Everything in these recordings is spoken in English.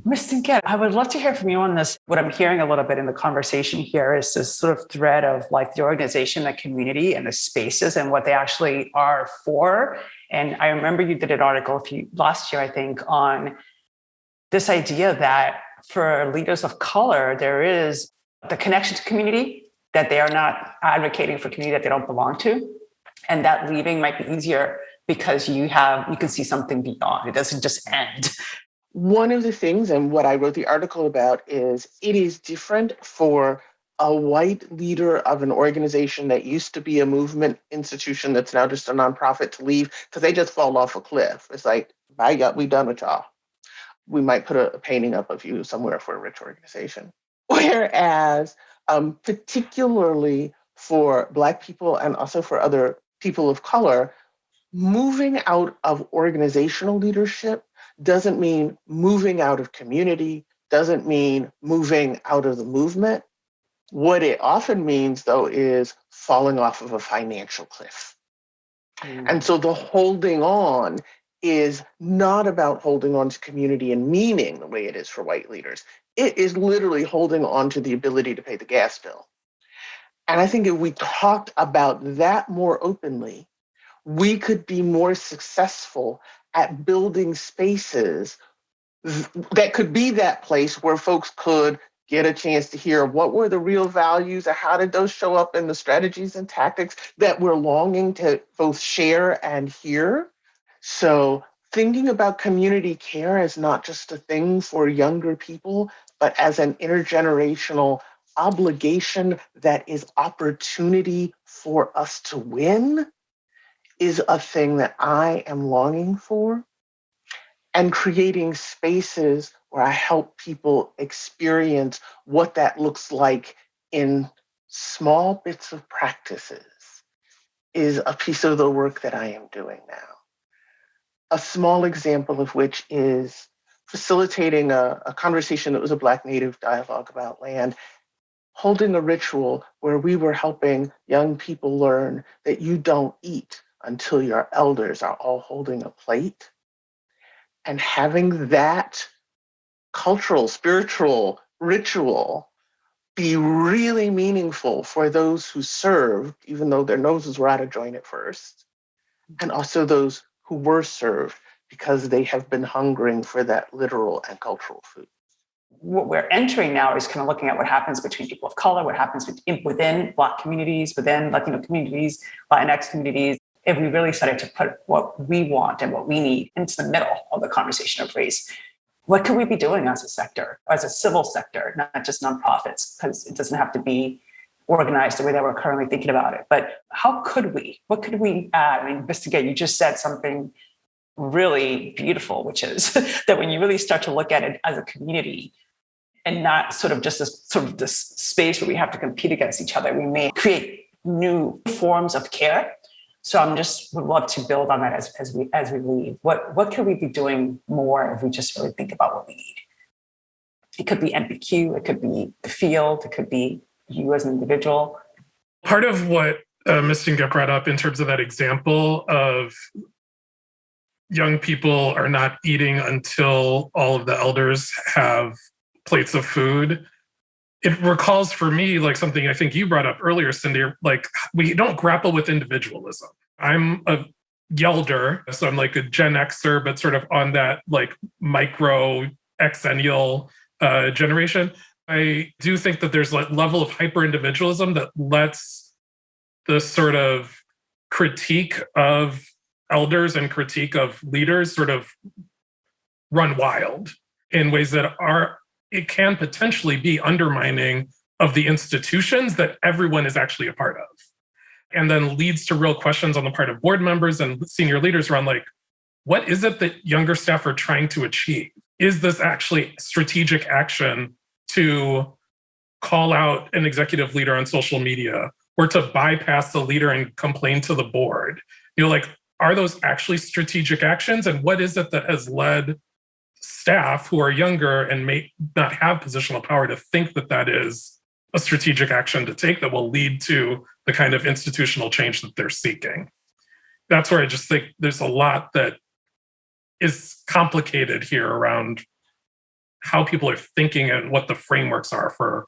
Mr. Get, I would love to hear from you on this. What I'm hearing a little bit in the conversation here is this sort of thread of like the organization, the community, and the spaces and what they actually are for. And I remember you did an article last year, I think, on this idea that for leaders of color, there is the connection to community, that they are not advocating for community that they don't belong to. And that leaving might be easier because you can see something beyond. It doesn't just end. One of the things, and what I wrote the article about, is it is different for a white leader of an organization that used to be a movement institution that's now just a nonprofit to leave because they just fall off a cliff. It's like, bye, we done with y'all. We might put a painting up of you somewhere for a rich organization. Whereas, particularly for Black people and also for other people of color, moving out of organizational leadership doesn't mean moving out of community, doesn't mean moving out of the movement. What it often means, though, is falling off of a financial cliff. And so the holding on is not about holding on to community and meaning the way it is for white leaders. It is literally holding on to the ability to pay the gas bill. And I think if we talked about that more openly, we could be more successful at building spaces that could be that place where folks could get a chance to hear what were the real values and how did those show up in the strategies and tactics that we're longing to both share and hear. So thinking about community care as not just a thing for younger people, but as an intergenerational obligation that is opportunity for us to win is a thing that I am longing for. And creating spaces where I help people experience what that looks like in small bits of practices is a piece of the work that I am doing now. A small example of which is facilitating a conversation that was a Black Native dialogue about land, holding a ritual where we were helping young people learn that you don't eat until your elders are all holding a plate. And having that cultural, spiritual ritual be really meaningful for those who served, even though their noses were out of joint at first, and also those who were served because they have been hungering for that literal and cultural food. What we're entering now is kind of looking at what happens between people of color, what happens within Black communities, within Latino communities, Latinx communities. If we really started to put what we want and what we need into the middle of the conversation of race, what could we be doing as a sector, as a civil sector, not just nonprofits, because it doesn't have to be organized the way that we're currently thinking about it. But how could we? What could we add? I mean, Mr. Gay, you just said something really beautiful, which is that when you really start to look at it as a community and not sort of just this space where we have to compete against each other, we may create new forms of care. So would love to build on that as we leave. What could we be doing more if we just really think about what we need? It could be NPQ, it could be the field, it could be you as an individual. Part of what Ms. Stinga brought up in terms of that example of young people are not eating until all of the elders have plates of food. It recalls for me like something I think you brought up earlier, Cindy, like we don't grapple with individualism. I'm a Yelder, so I'm like a Gen Xer, but sort of on that like micro exennial generation. I do think that there's a level of hyperindividualism that lets the sort of critique of elders and critique of leaders sort of run wild in ways that it can potentially be undermining of the institutions that everyone is actually a part of. And then leads to real questions on the part of board members and senior leaders around like, what is it that younger staff are trying to achieve? Is this actually strategic action to call out an executive leader on social media or to bypass the leader and complain to the board? Like, are those actually strategic actions? And what is it that has led staff who are younger and may not have positional power to think that that is a strategic action to take that will lead to the kind of institutional change that they're seeking? That's where I just think there's a lot that is complicated here around how people are thinking and what the frameworks are for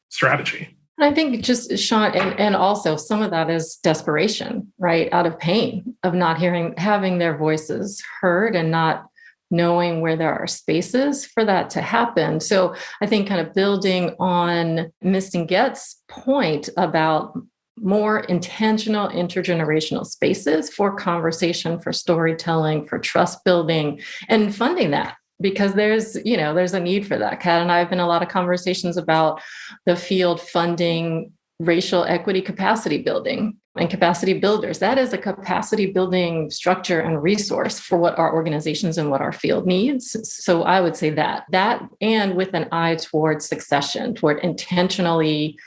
strategy. I think just Sean, and also some of that is desperation, right? Out of pain of not having their voices heard and not knowing where there are spaces for that to happen. So I think kind of building on Mr. Get's point about more intentional intergenerational spaces for conversation, for storytelling, for trust building, and funding that. Because there's a need for that. Kat and I have been in a lot of conversations about the field funding racial equity capacity building and capacity builders. That is a capacity building structure and resource for what our organizations and what our field needs. So I would say that and with an eye toward succession, toward intentionally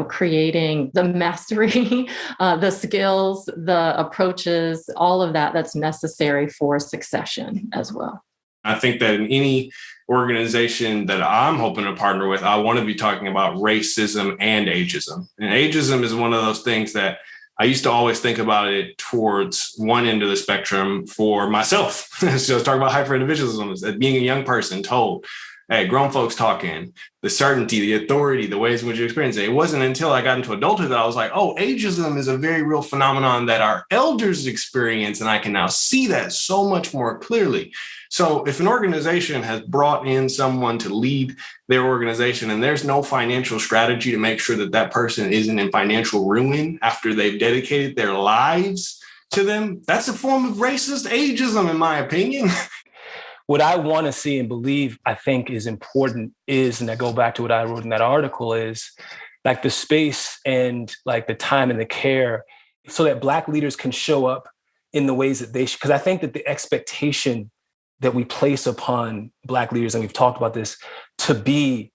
creating the mastery, the skills, the approaches, all of that's necessary for succession as well. I think that in any organization that I'm hoping to partner with, I want to be talking about racism and ageism. And ageism is one of those things that I used to always think about it towards one end of the spectrum for myself. So I was talking about hyperindividualism as being a young person told, hey, grown folks talking, the certainty, the authority, the ways in which you experience it. It wasn't until I got into adulthood that I was like, oh, ageism is a very real phenomenon that our elders experience. And I can now see that so much more clearly. So if an organization has brought in someone to lead their organization and there's no financial strategy to make sure that that person isn't in financial ruin after they've dedicated their lives to them, that's a form of racist ageism, in my opinion. What I want to see and believe, I think is important is, and I go back to what I wrote in that article, is like the space and like the time and the care so that Black leaders can show up in the ways that they should. Because I think that the expectation that we place upon Black leaders, and we've talked about this, to be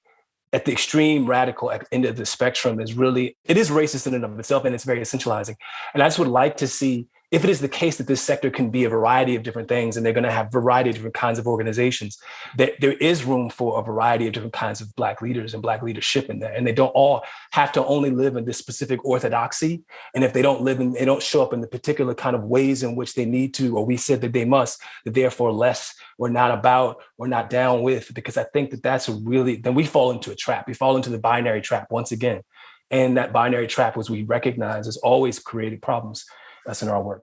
at the extreme radical end of the spectrum is racist in and of itself, and it's very essentializing. And I just would like to see, if it is the case that this sector can be a variety of different things and they're going to have a variety of different kinds of organizations, that there is room for a variety of different kinds of Black leaders and Black leadership in there. And they don't all have to only live in this specific orthodoxy. And if they don't show up in the particular kind of ways in which they need to, or we said that they must, that therefore less or not about or not down with, because I think that then we fall into a trap. We fall into the binary trap once again. And that binary trap, as we recognize, has always created problems. That's in our work.